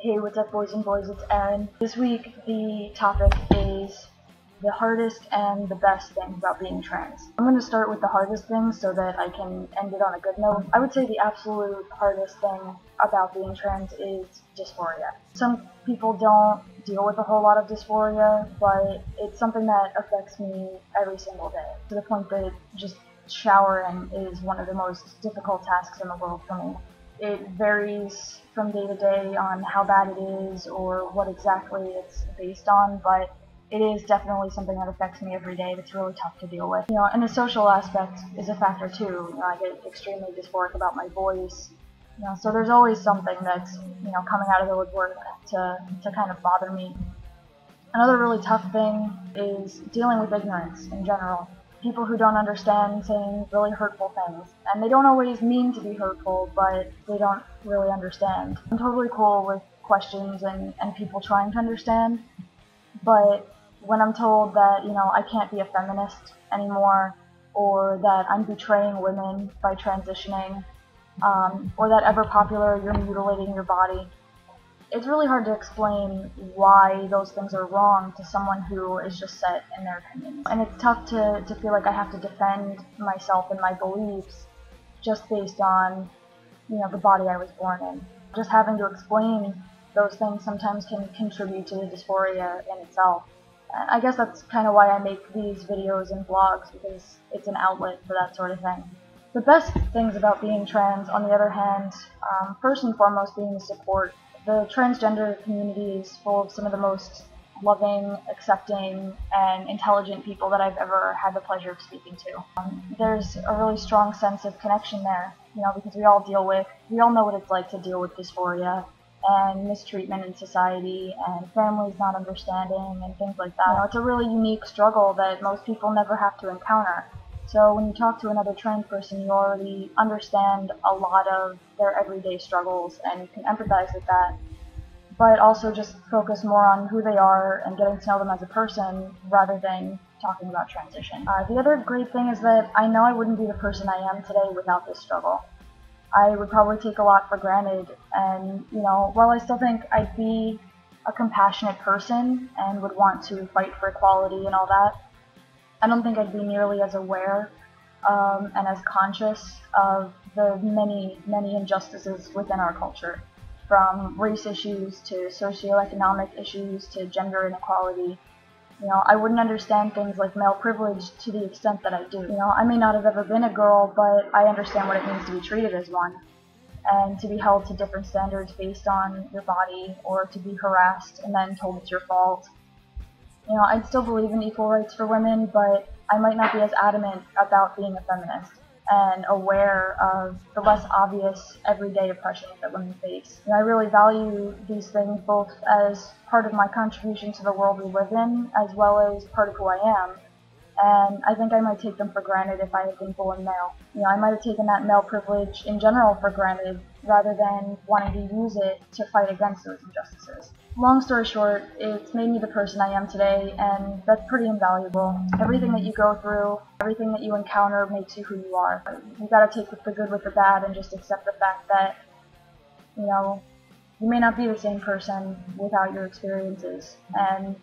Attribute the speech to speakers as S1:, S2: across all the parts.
S1: Hey, what's up, boys and boys? It's Aaron. This week, the topic is the hardest and the best things about being trans. I'm going to start with the hardest things so that I can end it on a good note. I would say the absolute hardest thing about being trans is dysphoria. Some people don't deal with a whole lot of dysphoria, but it's something that affects me every single day, to the point that just showering is one of the most difficult tasks in the world for me. It varies from day to day on how bad it is or what exactly it's based on, but it is definitely something that affects me every day that's really tough to deal with. And the social aspect is a factor too. I get extremely dysphoric about my voice. So there's always something that's, coming out of the woodwork to kind of bother me. Another really tough thing is dealing with ignorance in general. People who don't understand saying really hurtful things. And they don't always mean to be hurtful, but they don't really understand. I'm totally cool with questions and people trying to understand, but when I'm told that, I can't be a feminist anymore, or that I'm betraying women by transitioning, or that ever popular, you're mutilating your body, it's really hard to explain why those things are wrong to someone who is just set in their opinions. And it's tough to feel like I have to defend myself and my beliefs just based on, the body I was born in. Just having to explain those things sometimes can contribute to the dysphoria in itself. And I guess that's kind of why I make these videos and vlogs, because it's an outlet for that sort of thing. The best things about being trans, on the other hand, first and foremost being the support. The transgender community is full of some of the most loving, accepting, and intelligent people that I've ever had the pleasure of speaking to. There's a really strong sense of connection there, because we all know what it's like to deal with dysphoria and mistreatment in society and families not understanding and things like that. It's a really unique struggle that most people never have to encounter. So when you talk to another trans person, you already understand a lot of their everyday struggles and you can empathize with that, but also just focus more on who they are and getting to know them as a person rather than talking about transition. The other great thing is that I know I wouldn't be the person I am today without this struggle. I would probably take a lot for granted, and while I still think I'd be a compassionate person and would want to fight for equality and all that, I don't think I'd be nearly as aware and as conscious of the many, many injustices within our culture, from race issues to socioeconomic issues to gender inequality. I wouldn't understand things like male privilege to the extent that I do. I may not have ever been a girl, but I understand what it means to be treated as one, and to be held to different standards based on your body, or to be harassed and then told it's your fault. I'd still believe in equal rights for women, but I might not be as adamant about being a feminist and aware of the less obvious everyday oppressions that women face. I really value these things both as part of my contribution to the world we live in, as well as part of who I am. And I think I might take them for granted if I had been born male. I might have taken that male privilege in general for granted, rather than wanting to use it to fight against those injustices. Long story short, it's made me the person I am today, and that's pretty invaluable. Everything that you go through, everything that you encounter makes you who you are. You gotta take the good with the bad and just accept the fact that, you may not be the same person without your experiences. And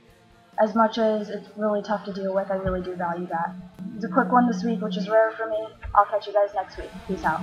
S1: as much as it's really tough to deal with, I really do value that. It's a quick one this week, which is rare for me. I'll catch you guys next week. Peace out.